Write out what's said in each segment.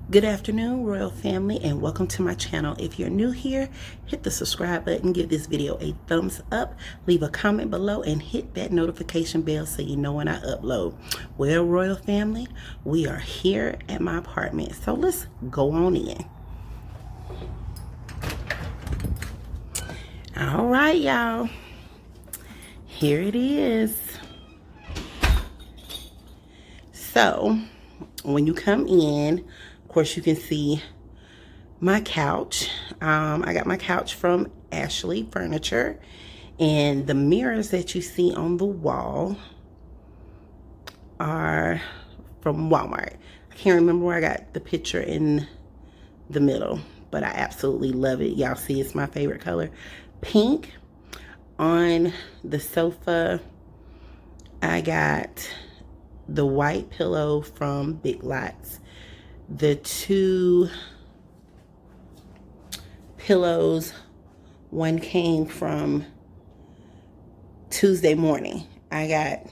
Good afternoon, royal family, and welcome to my channel. If you're new here, hit the subscribe button, give this video a thumbs up, leave a comment below, and hit that notification bell so you know when I upload. Well, royal family, we are here at my apartment, so let's go on in. All right, y'all, here it is. So when you come in, of course, you can see my couch. I got my couch from Ashley Furniture, and the mirrors that you see on the wall are from Walmart. I can't remember where I got the picture in the middle, but I absolutely love it. Y'all see it's my favorite color, pink. On the sofa, I got the white pillow from Big Lots. The two pillows, one came from Tuesday Morning. I got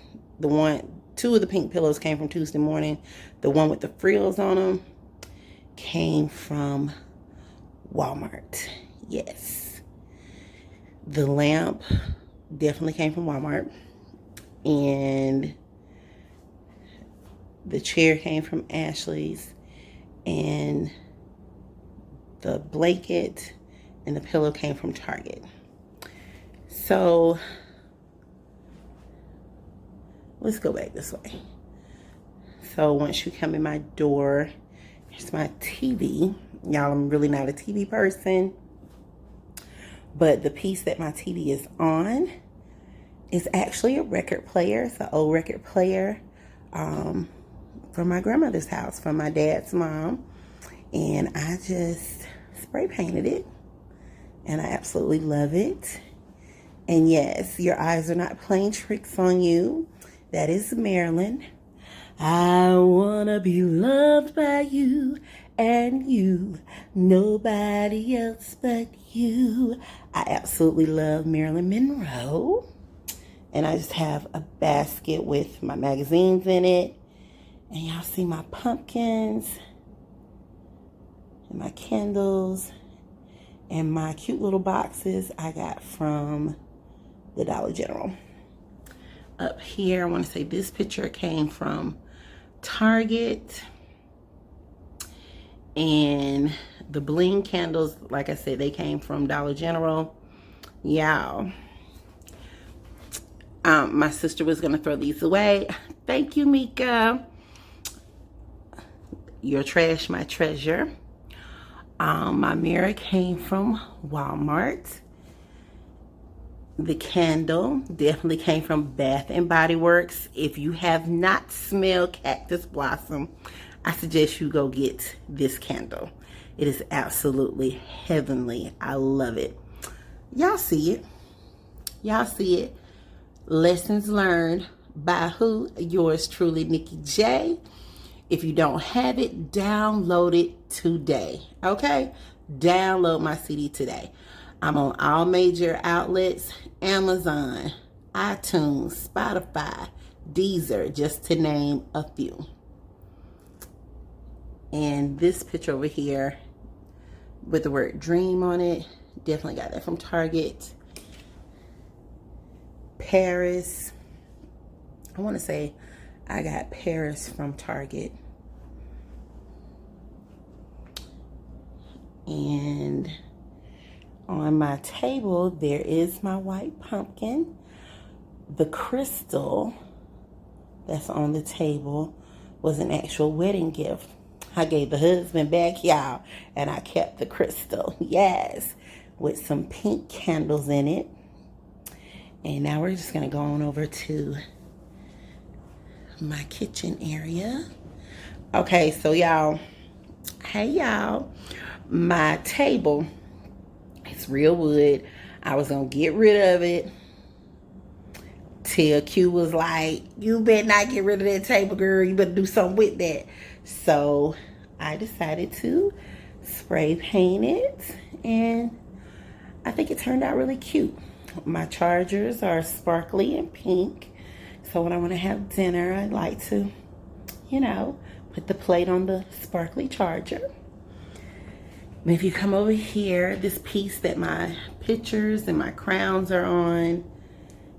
two of the pink pillows came from Tuesday Morning. The one with the frills on them came from Walmart. Yes. The lamp definitely came from Walmart. And the chair came from Ashley's. And the blanket and the pillow came from Target. So let's go back this way. So once you come in my door, here's my TV. Y'all, I'm really not a TV person, but the piece that my TV is on is actually a record player. It's an old record player from my grandmother's house, from my dad's mom. And I just spray painted it, and I absolutely love it. And yes, your eyes are not playing tricks on you. That is Marilyn. I wanna be loved by you and you, nobody else but you. I absolutely love Marilyn Monroe. And I just have a basket with my magazines in it. And y'all see my pumpkins and my candles and my cute little boxes I got from the Dollar General. Up here, I want to say this picture came from Target. And the bling candles, like I said, they came from Dollar General. Y'all, my sister was going to throw these away. Thank you, Mika. Your trash, my treasure. My mirror came from Walmart. The candle definitely came from Bath and Body Works. If you have not smelled Cactus Blossom, I suggest you go get this candle. It is absolutely heavenly. I love it. Y'all see it. Y'all see it. Lessons learned by who? Yours truly, Nikki J. If you don't have it, download it today. Okay? Download my CD today. I'm on all major outlets, Amazon, iTunes, Spotify, Deezer, just to name a few. And this picture over here with the word dream on it, definitely got that from Target. Paris. I want to say I got Paris from Target. And on my table, there is my white pumpkin. The crystal that's on the table was an actual wedding gift. I gave the husband back, y'all, and I kept the crystal. Yes, with some pink candles in it. And now we're just going to go on over to my kitchen area. Okay, so y'all, hey y'all, my table, it's real wood. I was gonna get rid of it till Q was like, you better not get rid of that table, girl. You better do something with that. So I decided to spray paint it, and I think it turned out really cute. My chargers are sparkly and pink. So when I want to have dinner, I like to, put the plate on the sparkly charger. And if you come over here, this piece that my pictures and my crowns are on.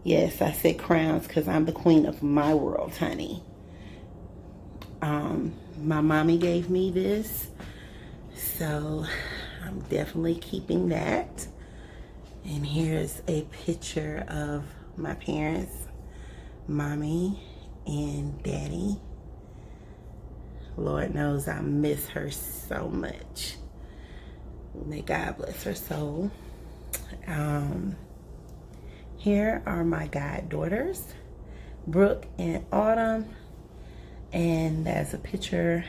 Yes, I said crowns because I'm the queen of my world, honey. My mommy gave me this, so I'm definitely keeping that. And here's a picture of my parents, mommy and daddy. Lord knows I miss her so much. May God bless her soul. Here are my goddaughters, Brooke and Autumn. And that's a picture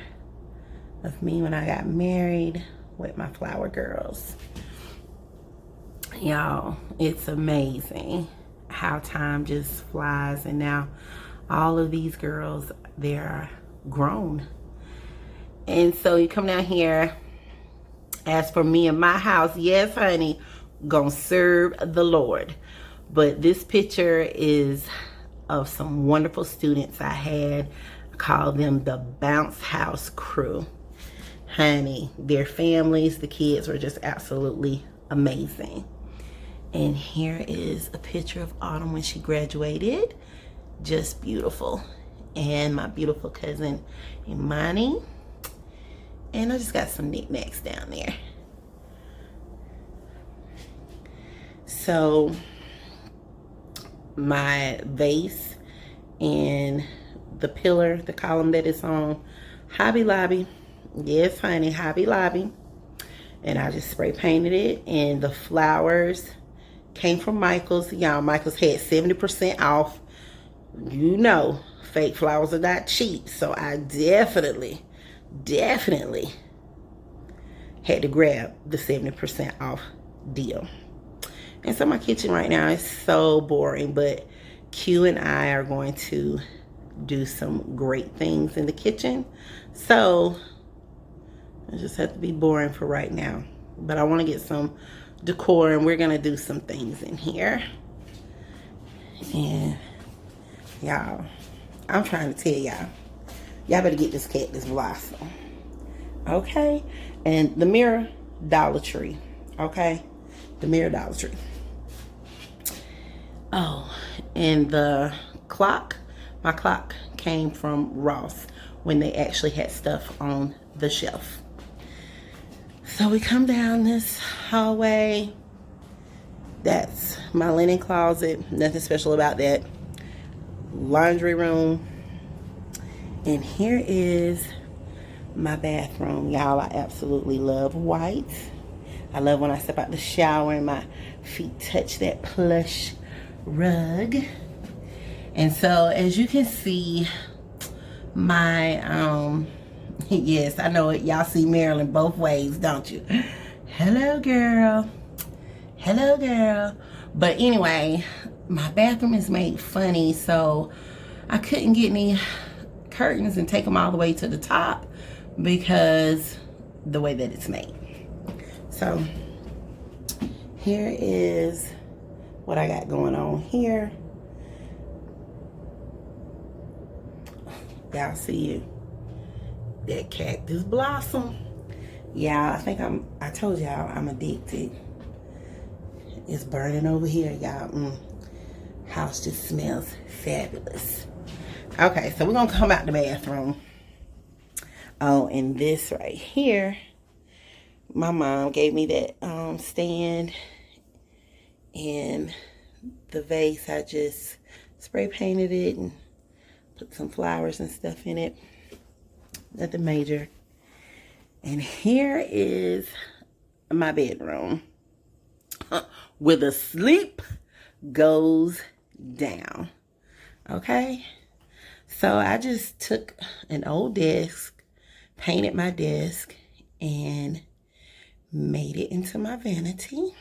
of me when I got married with my flower girls. Y'all, it's amazing how time just flies. And now all of these girls, they're grown. And so you come down here. As for me and my house, yes, honey, gonna serve the Lord. But this picture is of some wonderful students I had. I call them the Bounce House Crew. Honey, their families, the kids were just absolutely amazing. And here is a picture of Autumn when she graduated. Just beautiful. And my beautiful cousin Imani. And I just got some knickknacks down there. So my vase and the pillar, the column that it's on, Hobby Lobby. Yes, honey, Hobby Lobby. And I just spray painted it. And the flowers came from Michael's. Y'all, Michael's had 70% off. You know, fake flowers are not cheap. So I definitely had to grab the 70% off deal. And so my kitchen right now is so boring, but Q and I are going to do some great things in the kitchen. So I just have to be boring for right now. But I want to get some decor, and we're going to do some things in here. And y'all, I'm trying to tell y'all better get this cactus blossom. Okay? And the mirror, Dollar Tree. Okay? The mirror, Dollar Tree. Oh, and the clock, my clock came from Ross when they actually had stuff on the shelf. So we come down this hallway. That's my linen closet. Nothing special about that. Laundry room. And here is my bathroom. Y'all, I absolutely love white. I love when I step out the shower and my feet touch that plush rug. And so as you can see, my yes, I know it, y'all see Marilyn both ways, don't you? Hello girl, hello girl. But anyway, my bathroom is made funny, so I couldn't get any curtains and take them all the way to the top because the way that it's made. So here is what I got going on here. Y'all see that cactus blossom? Yeah, I told y'all I'm addicted. It's burning over here, y'all. House just smells fabulous. Okay, so we're gonna come out the bathroom. Oh, and this right here, my mom gave me that stand, and the vase, I just spray painted it and put some flowers and stuff in it. Nothing major. And here is my bedroom where the sleep goes down. Okay? So I just took an old desk, painted my desk, and made it into my vanity.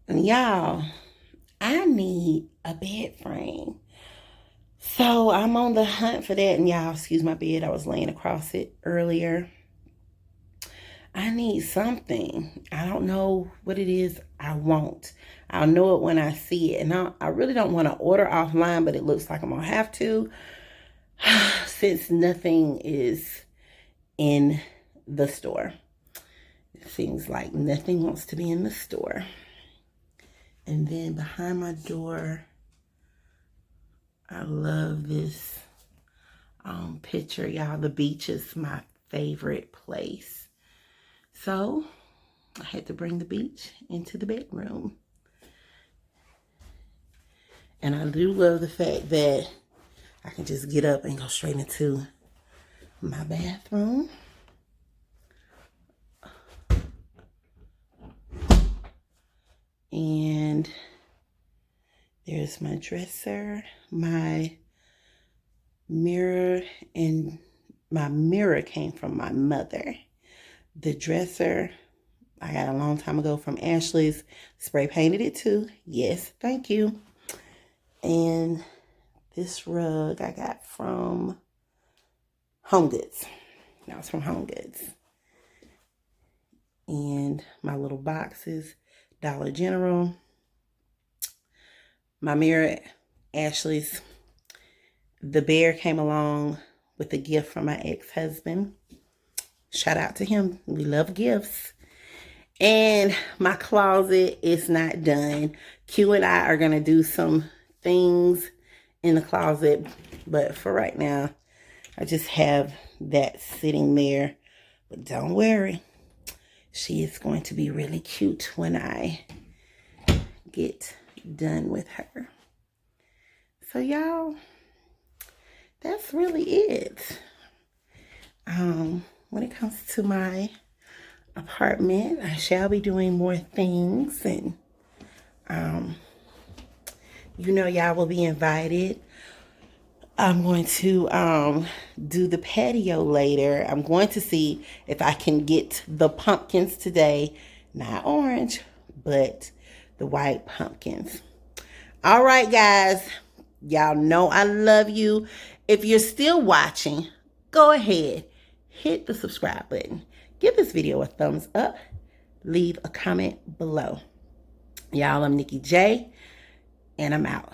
And y'all, I need a bed frame. So I'm on the hunt for that. And y'all, excuse my bed, I was laying across it earlier. I need something. I don't know what it is I want. I'll know it when I see it. And I really don't want to order offline, but it looks like I'm going to have to. since nothing is in the store. It seems like nothing wants to be in the store. And then behind my door, I love this picture, y'all. The beach is my favorite place. So I had to bring the beach into the bedroom. And I do love the fact that I can just get up and go straight into my bathroom. And there's my dresser, my mirror, and my mirror came from my mother. The dresser I got a long time ago from Ashley's. Spray painted it too. Yes, thank you. And this rug I got from Home Goods. That was from Home Goods. And my little boxes, Dollar General. My mirror, Ashley's. The bear came along with a gift from my ex-husband. Shout out to him. We love gifts. And my closet is not done. Q and I are going to do some things in the closet. But for right now, I just have that sitting there. But don't worry. She is going to be really cute when I get done with her. So y'all, that's really it. When it comes to my apartment, I shall be doing more things, and you know, y'all will be invited. I'm going to do the patio later. I'm going to see if I can get the pumpkins today, not orange, but the white pumpkins. All right, guys, y'all know I love you. If you're still watching, go ahead, hit the subscribe button. Give this video a thumbs up. Leave a comment below. Y'all, I'm Nikki J, and I'm out.